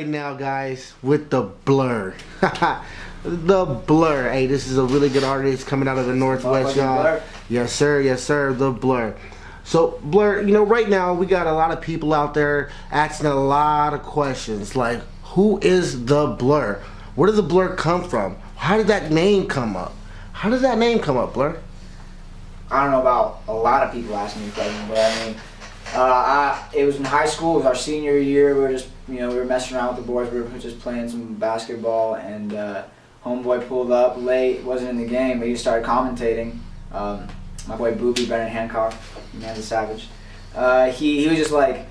right now, guys, with the Blur. The Blur. Hey, this is a really good artist coming out of the Northwest, y'all. Yes, sir. Yes, sir. The Blur. So, Blur, you know, right now we got a lot of people out there asking a lot of questions, like, who is the Blur? Where did the Blur come from? How did that name come up? How did that name come up, Blur? I don't know about a lot of people asking me questions, but I mean, it was in high school. It was our senior year. We were just, we were messing around with the boys. We were just playing some basketball, and homeboy pulled up late. Wasn't in the game, but he started commentating. My boy Booby, Brennan Hancock, man's a savage. He was just like,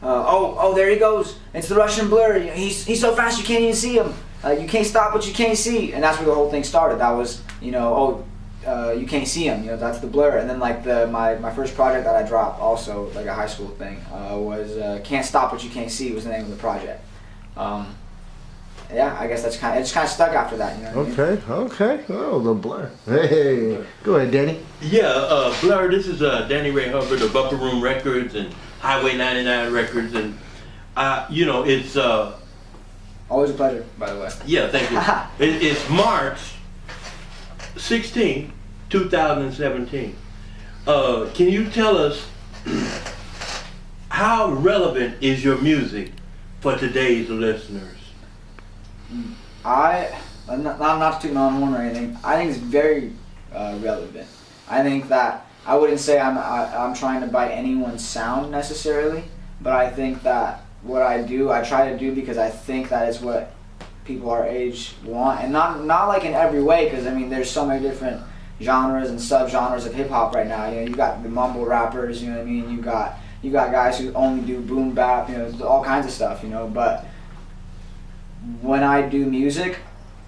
oh, there he goes. It's the Russian Blur. He's so fast you can't even see him. You can't stop what you can't see. And that's where the whole thing started. That was, you can't see him. That's the Blur. And then like my first project that I dropped, also like a high school thing, was Can't Stop What You Can't See was the name of the project. Yeah, I guess it's kind of stuck after that. You know what I mean? Okay. Oh, the Blur. Hey, go ahead, Danny. Yeah, Blur. This is Danny Ray Hubbard of Upper Room Records and Highway 99 Records, and it's always a pleasure, by the way. Yeah, thank you. It's March 16, 2017. Can you tell us how relevant is your music for today's listeners? I'm not to toot my own horn or anything. I think it's very relevant. I think that I wouldn't say I'm trying to bite anyone's sound necessarily, but I think that what I do, I try to do because I think that is what people our age want, and not like in every way, because I mean there's so many different genres and subgenres of hip hop right now. You got the mumble rappers, you know what I mean. You got guys who only do boom bap, all kinds of stuff, But when I do music,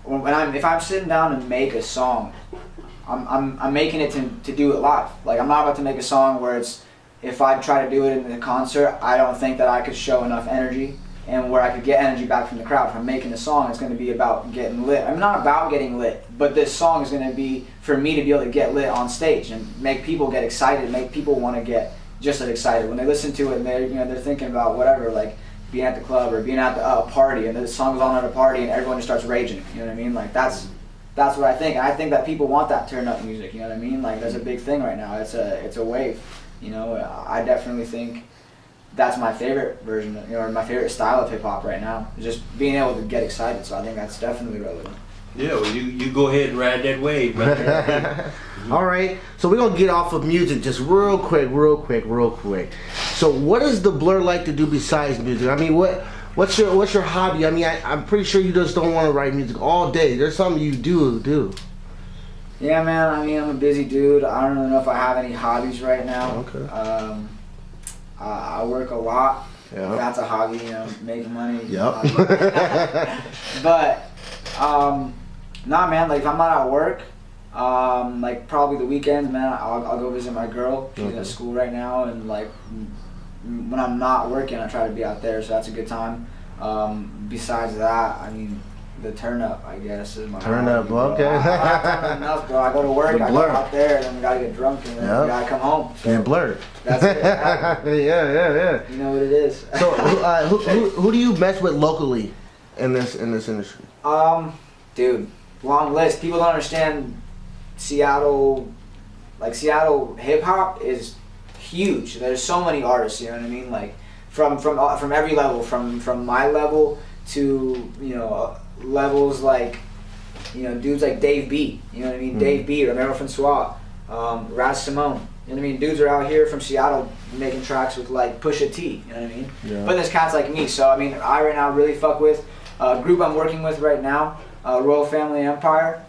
if I'm sitting down and make a song, I'm making it to do it live. Like I'm not about to make a song where if I try to do it in the concert, I don't think that I could show enough energy and where I could get energy back from the crowd. If I'm making a song, it's going to be about getting lit. I'm not about getting lit, but this song is going to be for me to be able to get lit on stage and make people get excited, make people want to get just as excited when they listen to it. And they're thinking about whatever, like being at the club or being at the party, and the song's on at a party and everyone just starts raging. You know what I mean? Like that's what I think. And I think that people want that turn up music. You know what I mean? Like that's a big thing right now. It's a wave. I definitely think that's my favorite version, or my favorite style of hip hop right now. Just being able to get excited. So I think that's definitely relevant. Yeah, well, you go ahead and ride that wave, brother. All right, so we're gonna get off of music just real quick. So, what does the Blur like to do besides music? I mean, what's your hobby? I mean, I'm pretty sure you just don't want to write music all day. There's something you do. Yeah, man. I mean, I'm a busy dude. I don't really know if I have any hobbies right now. Okay. I work a lot. Yeah. That's a hobby, making money. Yep. But, nah, man. Like if I'm not at work, like probably the weekends, man, I'll go visit my girl. She's at school right now, and like when I'm not working, I try to be out there. So that's a good time. Besides that, I mean, the turn up, I guess, is my turn up. Okay. Enough, bro. I go to work, I go out there, and then we gotta get drunk, and then we gotta come home. So and Blur. That's it. Yeah. You know what it is. So, who do you mess with locally in this industry? Dude, long list. People don't understand Seattle. Like Seattle hip hop is huge. There's so many artists. You know what I mean? Like from every level, from my level to levels like dudes like Dave B. You know what I mean? Dave B. Romero Francois, Raz Simone. You know what I mean? Dudes are out here from Seattle making tracks with like Pusha T. You know what I mean? Yeah. But there's cats like me. So I mean, I right now really fuck with a group I'm working with right now, Royal Family Empire.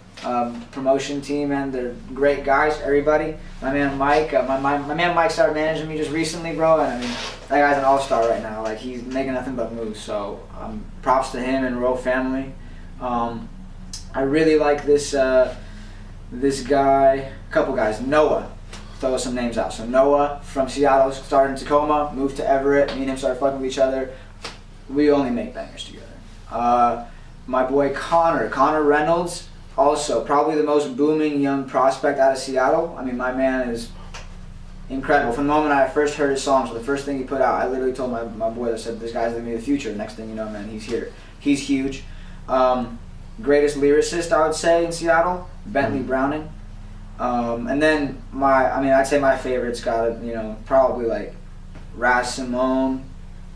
Promotion team, and they're great guys, everybody. My man Mike, my man Mike started managing me just recently, bro, and I mean, that guy's an all-star right now. Like, he's making nothing but moves, so props to him and Royal Family. I really like this guy, a couple guys, Noah. Throw some names out. So Noah from Seattle, started in Tacoma, moved to Everett, me and him started fucking with each other. We only make bangers together. My boy Connor incredible. From the moment I first heard his songs, so the first thing he put out, I literally told my boy, I said, this guy's gonna be the future. Next thing you know, man, he's here. He's huge. Greatest lyricist, I would say, in Seattle, Bentley Browning. And then I'd say my favorites got, probably like Raz Simone,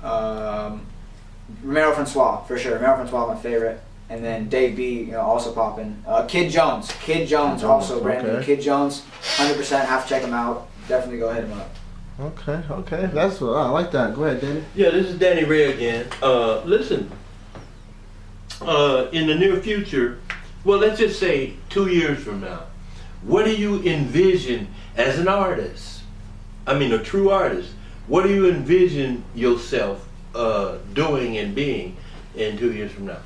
Romero Francois, for sure. Romero Francois, my favorite. And then Dave B, also popping. Kid Jones. Kid Jones, also brand new. Kid Jones, 100%, have to check him out. Definitely go hit him up. Okay. That's I like that. Go ahead, Danny. Yeah, this is Danny Ray again. Listen, in the near future, well, let's just say 2 years from now, what do you envision as an artist? I mean, a true artist. What do you envision yourself doing and being in 2 years from now?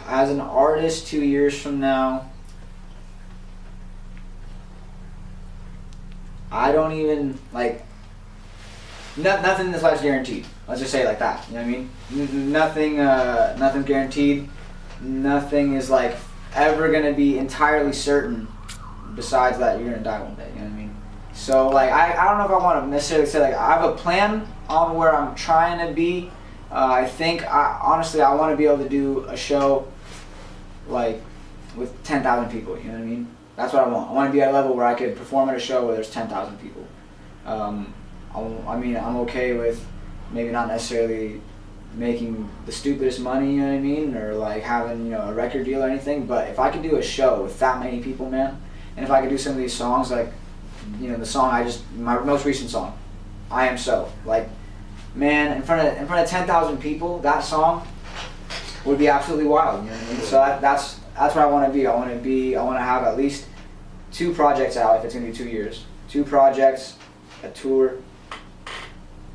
As an artist, 2 years from now, I don't even, nothing in this life's guaranteed. Let's just say it like that. You know what I mean? Nothing guaranteed. Nothing is ever gonna be entirely certain. Besides that, you're gonna die one day. You know what I mean? So I don't know if I want to necessarily say I have a plan on where I'm trying to be. I think honestly I want to be able to do a show with 10,000 people. You know what I mean? That's what I want. I want to be at a level where I could perform at a show where there's 10,000 people. I'm okay with maybe not necessarily making the stupidest money, you know what I mean, or having a record deal or anything. But if I could do a show with that many people, man, and if I could do some of these songs, the song my most recent song, I Am So, man, in front of 10,000 people, that song would be absolutely wild. You know what I mean? So that's what I want to be. I want to have at least 2 projects out if it's gonna be 2 years. 2 projects, a tour.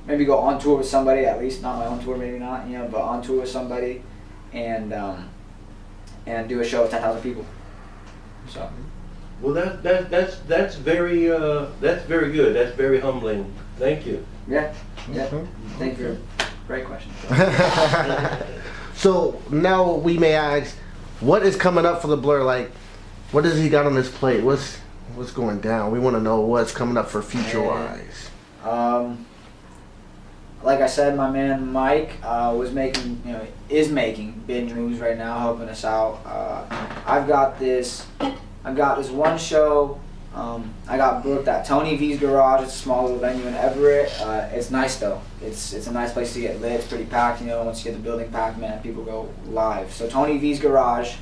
Maybe go on tour with somebody at least, not my own tour, maybe not, but on tour with somebody, and do a show with 10,000 people. So. Well, that's very good. That's very humbling. Thank you. Yeah. Thank you. Great question. So now we may ask, what is coming up for the Blur? What does he got on his plate? What's going down? We want to know what's coming up for future wise. Like I said, my man Mike is making big moves right now, helping us out. I've got this one show. I got booked at Tony V's Garage. It's a small little venue in Everett. It's nice though. It's a nice place to get lit. It's pretty packed. Once you get the building packed, man, people go live. So Tony V's Garage,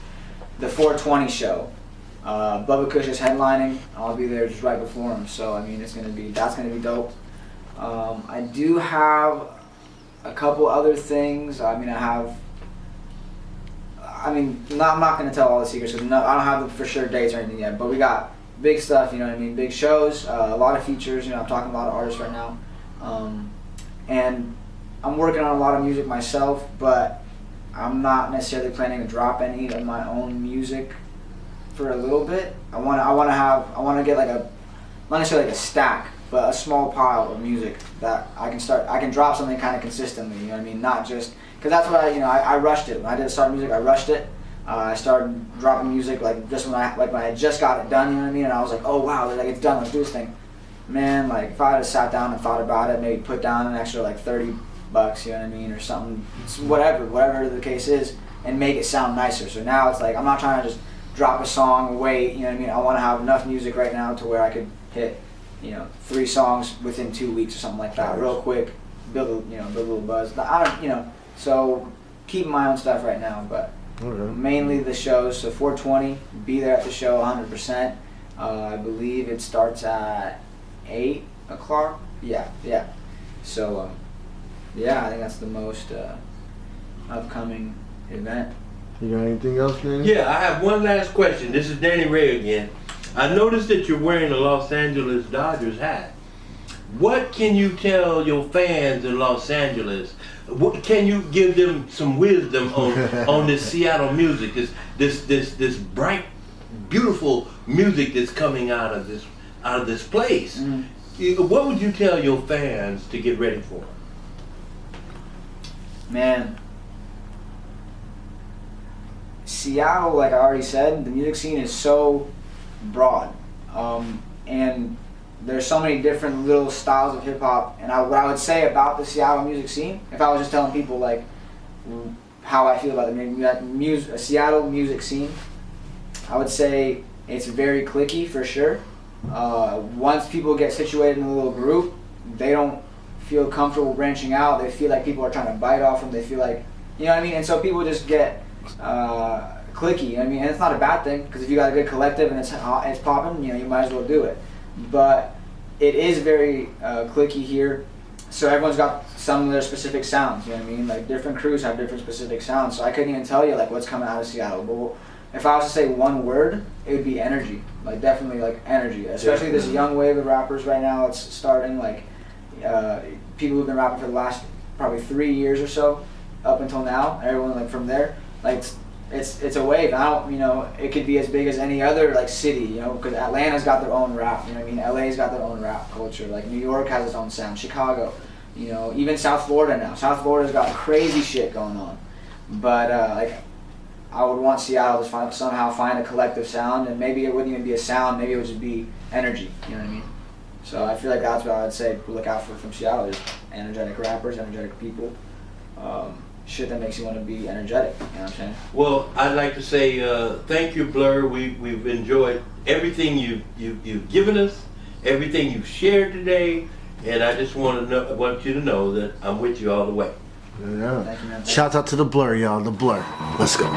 the 420 show. Bubba Kush is headlining. I'll be there just right before him. So that's gonna be dope. I do have a couple other things. I'm not going to tell all the secrets because I don't have the for sure dates or anything yet. But we got big stuff, big shows, a lot of features. I'm talking to a lot of artists right now, and I'm working on a lot of music myself. But I'm not necessarily planning to drop any of my own music for a little bit. I want to get not necessarily a stack, but a small pile of music that I can drop something kind of consistently, you know what I mean? Not just, because that's what I rushed it. When I did start music, I rushed it. I started dropping music just when I just got it done, you know what I mean? And I was like, oh wow, it's done, let's do this thing. Man, if I had sat down and thought about it, maybe put down an extra $30, you know what I mean, or something, whatever the case is, and make it sound nicer. So now it's I'm not trying to just drop a song, wait, you know what I mean? I want to have enough music right now to where I could hit 3 songs within 2 weeks or something like that, real quick, build a little buzz. So keeping my own stuff right now, but mainly the shows. So 420, be there at the show 100%. I believe it starts at 8 o'clock. Yeah. So I think that's the most upcoming event. You got anything else, Danny? Yeah, I have one last question. This is Danny Ray again. I noticed that you're wearing a Los Angeles Dodgers hat. What can you tell your fans in Los Angeles? What can you give them some wisdom on this Seattle music, this bright, beautiful music that's coming out of this place? Mm-hmm. What would you tell your fans to get ready for? Man, Seattle, like I already said, the music scene is so broad, and there's so many different little styles of hip hop, and what I would say about the Seattle music scene, if I was just telling people like how I feel about the Seattle music scene, I would say it's very cliquey for sure. Once people get situated in a little group, they don't feel comfortable branching out. They feel like people are trying to bite off them. They feel like, you know what I mean? And so people just get cliquey. I mean, and it's not a bad thing, because if you got a good collective and it's popping, you know, you might as well do it. But it is very cliquey here. So everyone's got some of their specific sounds, you know what I mean? Like different crews have different specific sounds. So I couldn't even tell you like what's coming out of Seattle. But if I was to say one word, it would be energy. Like definitely like energy. Especially this young wave of rappers right now. It's starting like people who've been rapping for the last probably 3 years or so up until now. Everyone like from there, like it's a wave. I don't, you know, it could be as big as any other like city, you know, because Atlanta's got their own rap, you know what I mean? LA's got their own rap culture. Like New York has its own sound. Chicago, you know, even South Florida now. South Florida's got crazy shit going on. But like I would want Seattle to somehow find a collective sound, and maybe it wouldn't even be a sound. Maybe it would just be energy. You know what I mean? So I feel like that's what I would say. Look out for from Seattle. Just energetic rappers, energetic people. Shit that makes you want to be energetic. You know what I'm saying? Well, I'd like to say thank you, Blur. We've enjoyed everything you've given us, everything you've shared today, and I just want you to know that I'm with you all the way. Yeah. Thank you, man. Shouts out to the Blur, y'all. The Blur. Let's go.